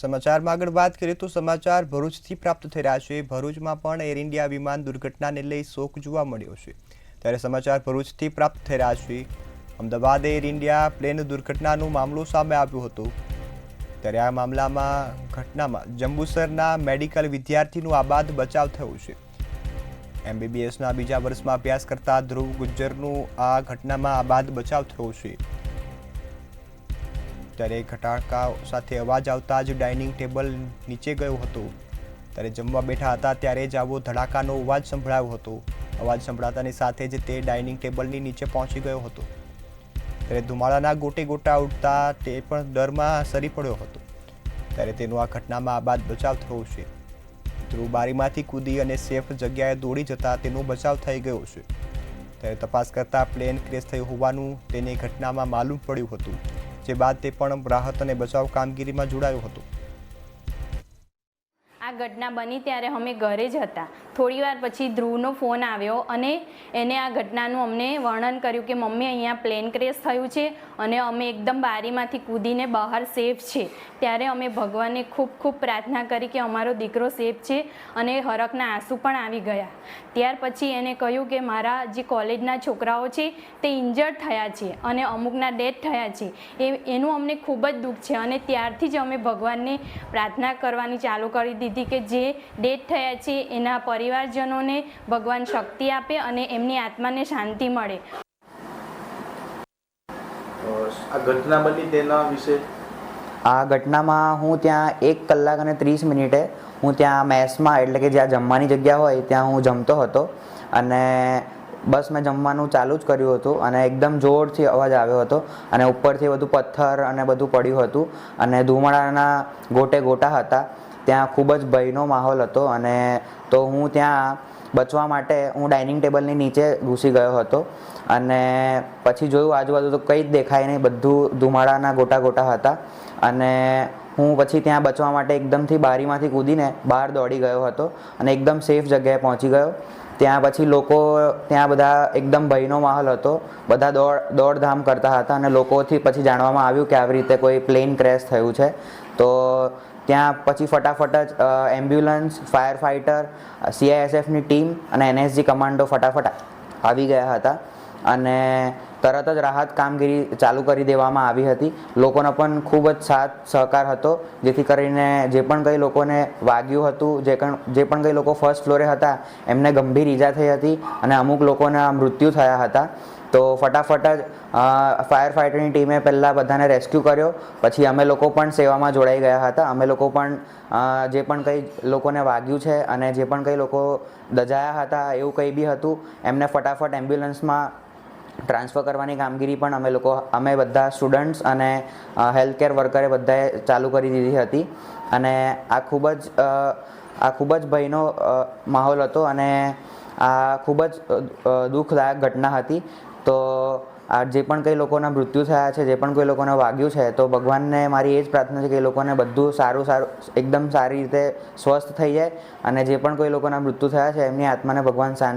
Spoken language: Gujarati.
સમાચારમાં આગળ વાત કરીએ તો સમાચાર ભરૂચથી પ્રાપ્ત થઈ રહ્યા છે। ભરૂચમાં પણ એર ઇન્ડિયા વિમાન દુર્ઘટનાને લઈ શોક જોવા મળ્યો છે। ત્યારે સમાચાર ભરૂચથી પ્રાપ્ત થઈ રહ્યા છે। અમદાવાદ એર ઇન્ડિયા પ્લેન દુર્ઘટનાનો મામલો સામે આવ્યો હતો। ત્યારે આ મામલામાં ઘટનામાં જંબુસરના મેડિકલ વિદ્યાર્થીનો આબાદ બચાવ થયો છે। MBBSના બીજા વર્ષમાં અભ્યાસ કરતા ધ્રુવ ગુજ્જરનો આ ઘટનામાં આબાદ બચાવ થયો છે। ત્યારે ખટાકા સાથે અવાજ આવતા જ ડાઇનિંગ ટેબલ નીચે ગયો હતો। ત્યારે જમવા બેઠા હતા ત્યારે જ આવો ધડાકાનો અવાજ સંભળાયો હતો। અવાજ સંભળાતાની સાથે જ તે ડાઇનિંગ ટેબલની નીચે પહોંચી ગયો હતો। ત્યારે ધુમાડાના ગોટે ગોટા ઉડતા તે પણ ડરમાં સરી પડ્યો હતો। ત્યારે તેનો આ ઘટનામાં આબાદ બચાવ થયો છે। ધ્રુવ બારીમાંથી કૂદી અને સેફ જગ્યાએ દોડી જતા તેનો બચાવ થઈ ગયો છે। ત્યારે તપાસ કરતા પ્લેન ક્રેશ થયું હોવાનું તેને ઘટનામાં માલુમ પડ્યું હતું। જે બાદ તે પણ રાહત અને બચાવ કામગીરીમાં જોડાયો હતો। આ ઘટના બની ત્યારે અમે ઘરે જ હતા। થોડીવાર પછી ધ્રુવનો ફોન આવ્યો અને એને આ ઘટનાનું અમને વર્ણન કર્યું કે મમ્મી અહીંયા પ્લેન ક્રેશ થયું છે અને અમે એકદમ બારીમાંથી કૂદીને બહાર સેફ છે। ત્યારે અમે ભગવાનને ખૂબ ખૂબ પ્રાર્થના કરી કે અમારો દીકરો સેફ છે અને હરખના આંસુ પણ આવી ગયા। ત્યાર પછી એને કહ્યું કે મારા જે કોલેજના છોકરાઓ છે તે ઇન્જર્ડ થયા છે અને અમુકના ડેથ થયા છે એનું અમને ખૂબ જ દુઃખ છે। અને ત્યારથી જ અમે ભગવાનને પ્રાર્થના કરવાની ચાલુ કરી દીધી કે જે ડેથ થયા છે એના પરિવારજનોને ભગવાન શક્તિ આપે અને એમની આત્માને શાંતિ મળે। આ ઘટના બની તેના વિશે આ ઘટનામાં હું ત્યાં 1 કલાક અને 30 મિનિટે હું ત્યાં મેસમાં એટલે કે જ્યાં જમવાની જગ્યા હોય ત્યાં હું જમતો હતો અને બસ મેં જમવાનું ચાલુ જ કર્યું હતું અને એકદમ જોરથી અવાજ આવ્યો હતો અને ઉપરથી બધું પથ્થર અને બધું પડ્યું હતું અને ધુમાડાના ગોટે ગોટા હતા। ત્યાં ખૂબ જ ભયનો માહોલ હતો અને તો હું ત્યાં બચવા માટે હું ડાઇનિંગ ટેબલની નીચે ઘૂસી ગયો હતો અને પછી જોયું આજુબાજુ તો કંઈ જ દેખાય નહીં, બધું ધુમાડાના ગોટા ગોટા હતા અને હું પછી ત્યાં બચવા માટે એકદમથી બારીમાંથી કૂદીને બહાર દોડી ગયો હતો અને એકદમ સેફ જગ્યાએ પહોંચી ગયો। ત્યાં પછી લોકો ત્યાં બધા એકદમ ભયનો માહોલ હતો, બધા દોડધામ કરતા હતા અને લોકોથી પછી જાણવામાં આવ્યું કે આવી રીતે કોઈ પ્લેન ક્રેશ થયું છે। તો ત્યાં પછી ફટાફટ જ એમ્બ્યુલન્સ, ફાયર ફાઇટર, CISFની ટીમ અને NSG કમાન્ડો ફટાફટ આવી ગયા હતા અને તરત જ રાહત કામગીરી ચાલુ કરી દેવામાં આવી હતી। લોકોનો પણ ખૂબ જ સાથ સહકાર હતો જેથી કરીને જે પણ કંઈ લોકોને વાગ્યું હતું, જે પણ કંઈ લોકો ફર્સ્ટ ફ્લોરે હતા એમને ગંભીર ઈજા થઈ હતી અને અમુક લોકોના મૃત્યુ થયા હતા। તો ફટાફટ જ ફાયર ફાઇટરની ટીમે પહેલાં બધાને રેસ્ક્યુ કર્યો, પછી અમે લોકો પણ સેવામાં જોડાઈ ગયા હતા। અમે લોકો પણ જે પણ કંઈ લોકોને વાગ્યું છે અને જે પણ કંઈ લોકો દજાયા હતા એવું કંઈ બી હતું એમને ફટાફટ એમ્બ્યુલન્સમાં ટ્રાન્સફર કરવાની કામગીરી પણ અમે બધા સ્ટુડન્ટ્સ અને હેલ્થકેર વર્કરે બધાએ ચાલુ કરી દીધી હતી અને આ ખૂબ જ ભયનો માહોલ હતો અને આ ખૂબ જ દુઃખદાયક ઘટના હતી। તો આ જે પણ કંઈ લોકોના મૃત્યુ થયા છે, જે પણ કોઈ લોકોને વાગ્યું છે, તો ભગવાનને મારી એ જ પ્રાર્થના છે કે એ લોકોને બધું સારું એકદમ સારી રીતે સ્વસ્થ થઈ જાય અને જે પણ કોઈ લોકોના મૃત્યુ થયા છે એમની આત્માને ભગવાન શાંતિ